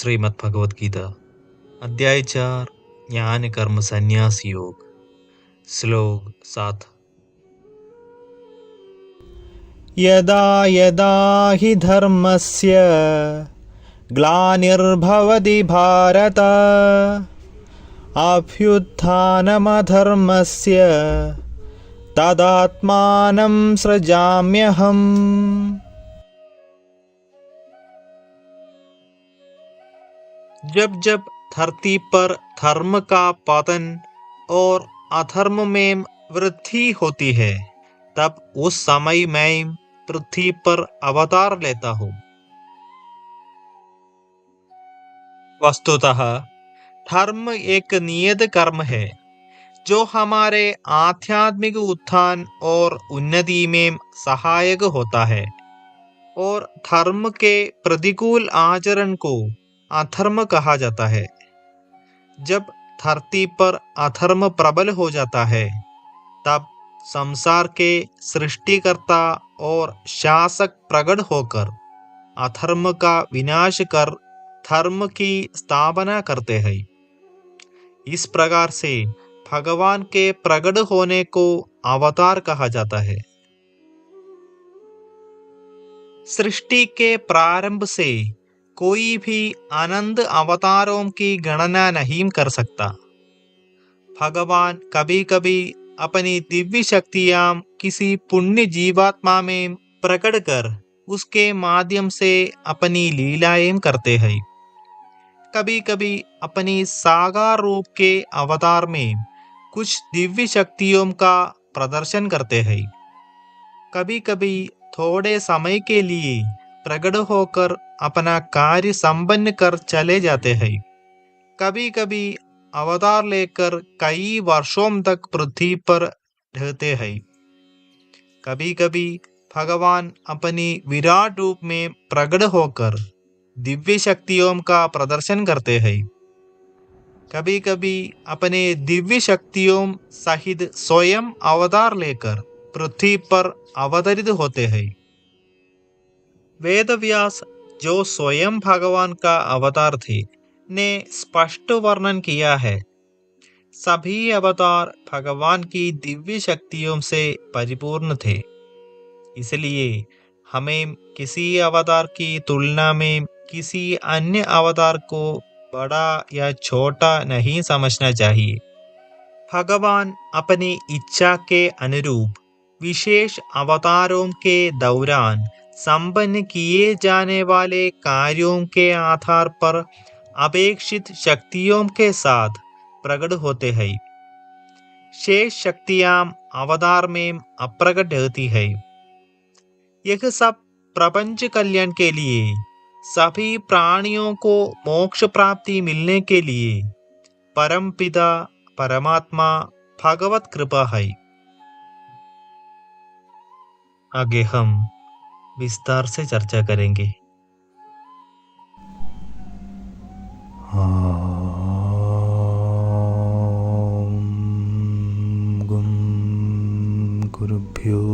श्रीमद् भगवद गीता अध्याय 4 ज्ञान कर्म संन्यास योग श्लोक 7 यदा यदा हि धर्मस्य ग्लानिर्भवति भारत अभ्युत्थानमधर्मस्य तदात्मानं सृजाम्यहम्। जब जब धरती पर धर्म का पतन और अधर्म में वृद्धि होती है, तब उस समय मैं पृथ्वी पर अवतार लेता हूँ। वस्तुतः धर्म एक नियत कर्म है जो हमारे आध्यात्मिक उत्थान और उन्नति में सहायक होता है, और धर्म के प्रतिकूल आचरण को अधर्म कहा जाता है। जब धरती पर अधर्म प्रबल हो जाता है, तब संसार के सृष्टिकर्ता और शासक प्रकट होकर अधर्म का विनाश कर धर्म की स्थापना करते हैं। इस प्रकार से भगवान के प्रकट होने को अवतार कहा जाता है। सृष्टि के प्रारंभ से कोई भी अनंत अवतारों की गणना नहीं कर सकता। भगवान कभी कभी अपनी दिव्य शक्तियां किसी पुण्य जीवात्मा में प्रकट कर उसके माध्यम से अपनी लीलाएं करते हैं। कभी कभी अपनी साकार रूप के अवतार में कुछ दिव्य शक्तियों का प्रदर्शन करते हैं। कभी कभी थोड़े समय के लिए प्रकट होकर अपना कार्य संपन्न कर चले जाते हैं। कभी कभी अवतार लेकर कई वर्षों तक पृथ्वी पर रहते हैं। कभी कभी भगवान अपनी विराट रूप में प्रकट होकर दिव्य शक्तियों का प्रदर्शन करते हैं। कभी कभी अपने दिव्य शक्तियों सहित स्वयं अवतार लेकर पृथ्वी पर अवतरित होते हैं। वेदव्यास, जो स्वयं भगवान का अवतार थे, ने स्पष्ट वर्णन किया है। सभी अवतार भगवान की दिव्य शक्तियों से परिपूर्ण थे। इसलिए हमें किसी अवतार की तुलना में किसी अन्य अवतार को बड़ा या छोटा नहीं समझना चाहिए। भगवान अपनी इच्छा के अनुरूप विशेष अवतारों के दौरान संपन्न किए जाने वाले कार्यों के आधार पर अपेक्षित शक्तियों के साथ प्रकट होते हैं। शेष शक्तियां अवतार में अप्रकट होती है। यह सब प्रपंच कल्याण के लिए, सभी प्राणियों को मोक्ष प्राप्ति मिलने के लिए परम पिता परमात्मा भगवत कृपा है। आगे हम विस्तार से चर्चा करेंगे। गुरुभ्यो